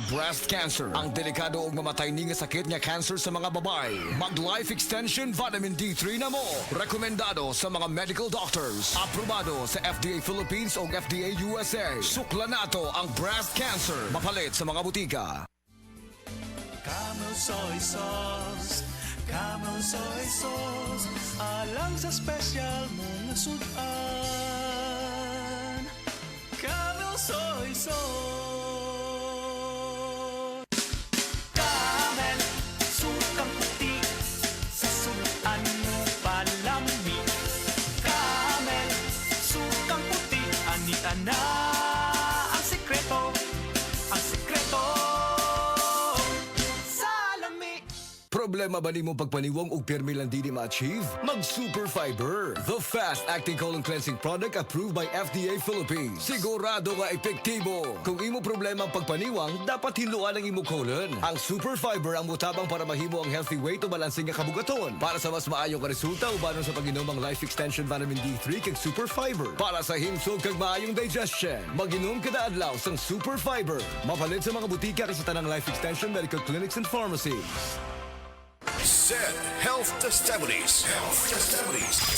breast cancer. Ang delikado ug mamatay ni nga sakit nga cancer sa mga babae. Mag Life Extension Vitamin D3 na mo. Rekomendado sa mga medical doctors. Aprobado sa FDA Philippines ug FDA USA. Sukla nato ang breast cancer. Mapalit sa mga butika. Camel soy sauce, Camel soy sauce, alang sa special mga sudan. Camel soy sauce. Camel, sukang puti, sa sudan mo palami. Camel, sukang puti, anita na ang sikreto, ang sikreto. Problema ba nimo pagpaniwang ug pirmi lang di ma-achieve? Mag Super Fiber, the fast-acting colon cleansing product approved by FDA Philippines. Sigurado nga epektibo. Kung imo problema ang pagpaniwang, dapat hinluan ang imo colon. Ang Super Fiber ang mutabang para mahimo ang healthy weight o balansing nga kabugaton. Para sa mas maayong ka resulta ubanon sa pag-inom ang Life Extension Vitamin D3 kag Super Fiber. Para sa himsog kag maayong digestion, mag-inom kada adlaw sang Super Fiber. Mapalit sa mga butika kay sa tanang Life Extension Medical Clinics and Pharmacies. SED Health Testimonies.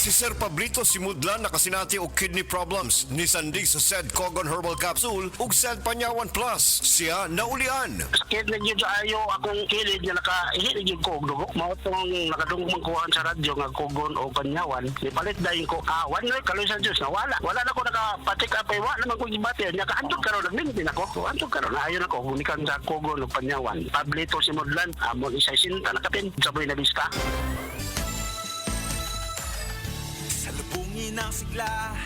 Si Sir Pablito Simudlan nakasinati og kidney problems ni sandig sa SED Cogon Herbal Capsule ug SED Panyawan Plus. Siya naulian. Sakit na gyud ayo akong kilid nga nakahilig gyud ko og dugo. Mao tong nakadungog kuhaan sa radyo nga Cogon o Panyawan. Ipalit dayon ko awan na kaloy sa Dios na wala. Wala na ko nakapatik up ay wala naman ko gibati. Nya kaantog karon nagmintin ako. Antog karon ayo na ko gumikan sa Cogon o Panyawan. Pablito Simudlan amon isa sinta nakapin sa buhay na bista. Salubungin ang sigla,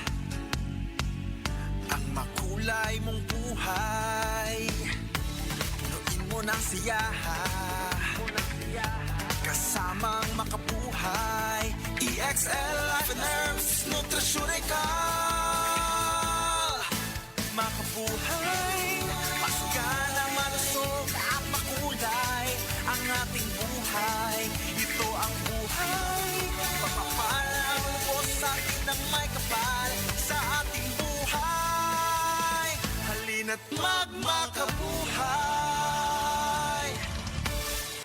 ang makulay mong buhay. Punuin mo ng siyaha, kasamang makabuhay. EXL Life and Herbs Nutritional. Makabuhay, masigana, malusog at makulay ang ating buhay. Ito ang buhay, pagpapalang lubos sa atin ng may kapal sa ating buhay. Halina't magmakabuhay.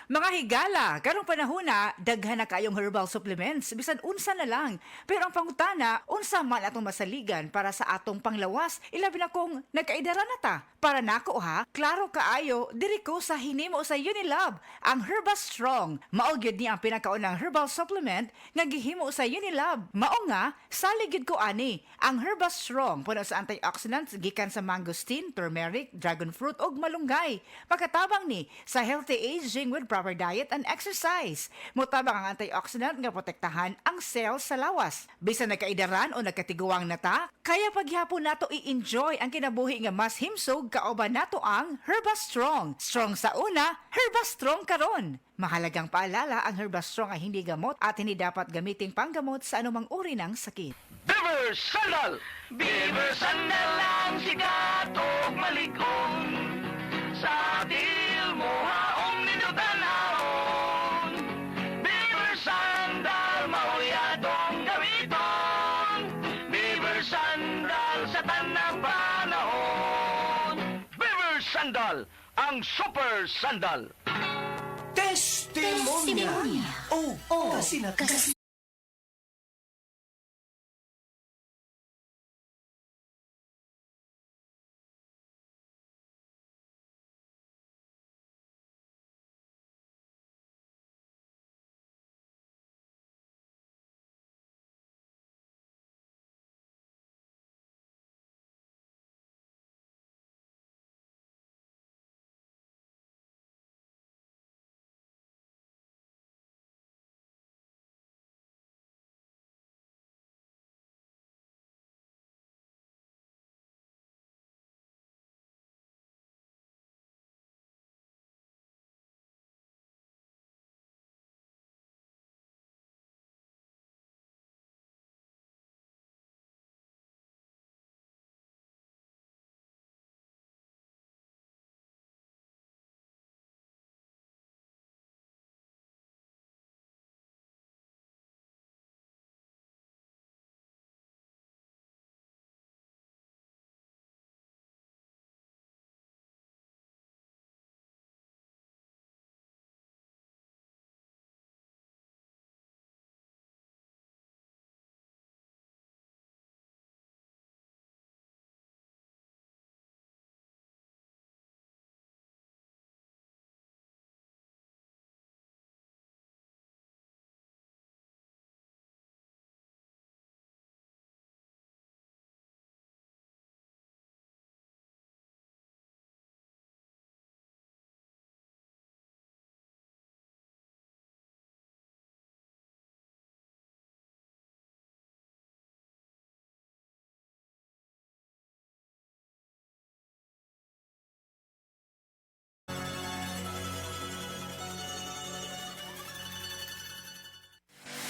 Mga higala, karong panahon na, daghan na kayong herbal supplements, bisan unsa na lang. Pero ang pangutana, unsa man atong masaligan para sa atong panglawas, ilabi na kung nagkaidara na ta. Para nako ha, klaro kaayo, diri ko sa hinimo sa Unilab, ang Herba Strong. Mao gyud ni ang pinakaunang herbal supplement nga gihimo sa Unilab. Mao nga, salig gyud ko ani, ang Herba Strong puno sa antioxidants gikan sa mangosteen, turmeric, dragon fruit ug malunggay. Pagkatabang ni sa healthy aging with proper diet and exercise. Mutabang ang antioxidant nga protektahan ang cells sa lawas. Bisan nagkaidaran o nagkatiguang nata, kaya paghapon nato i-enjoy ang kinabuhi nga mas himsog kauban nato ang Herba Strong. Strong sa una, Herba Strong karon. Mahalagang paalala, ang Herba Strong ay hindi gamot at hindi dapat gamiting panggamot sa anumang uri ng sakit. Beaver Sandal! Beaver Sandal ang sikat o maligong sa dil mo haong ninutanahon. Beaver Sandal mauyadong gamiton. Beaver Sandal sa tanang panahon. Beaver Sandal, ang super sandal. Testimonya. Oh, kasi na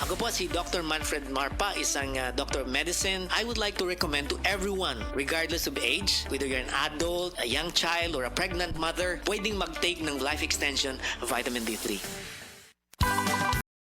Ako po si Dr. Manfred Marpa, isang Doctor of Medicine. I would like to recommend to everyone, regardless of age, whether you're an adult, a young child, or a pregnant mother, pwedeng mag-take ng Life Extension Vitamin D3.